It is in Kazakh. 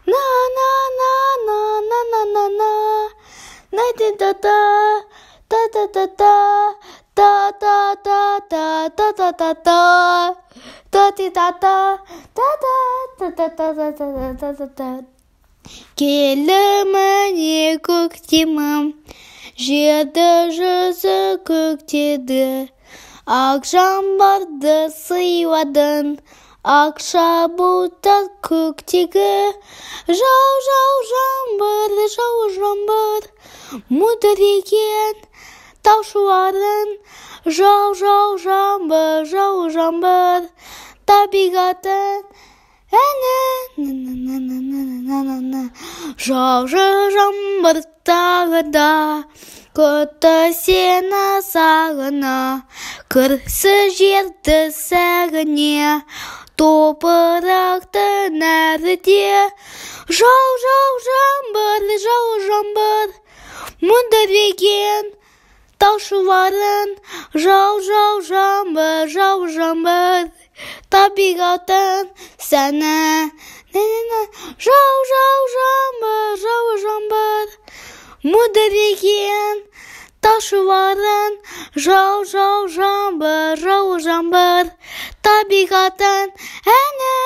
Na na na na na na na na. Na da da da da da da da da da da da da da da. Da di da da da da da da da da da da da. Келеміне көктемім, жерді жүзі көктеді. Ақ жаңбырды сыйладың, ақша бұлттар көктегі. Жау жау жаңбыр, жау жаңбыр, мүдіреген таушылардың. Жау жау жаңбыр, жау жаңбыр, табиғаттың әні. Жау жаңбыр тағы да, күтті сені сағына. Кірсі жерді сәгіне, топырақты нәрде. Жау жаңбыр, жау жаңбыр, мүдіреген таушыларын. Жау жаңбыр, жау жаңбыр, табиғаттың сәні. Жау жаңбыр, жау жаңбыр, мүдіреген таушыларын. Жау жаңбыр, жау жаңбыр, табиғаттың әні.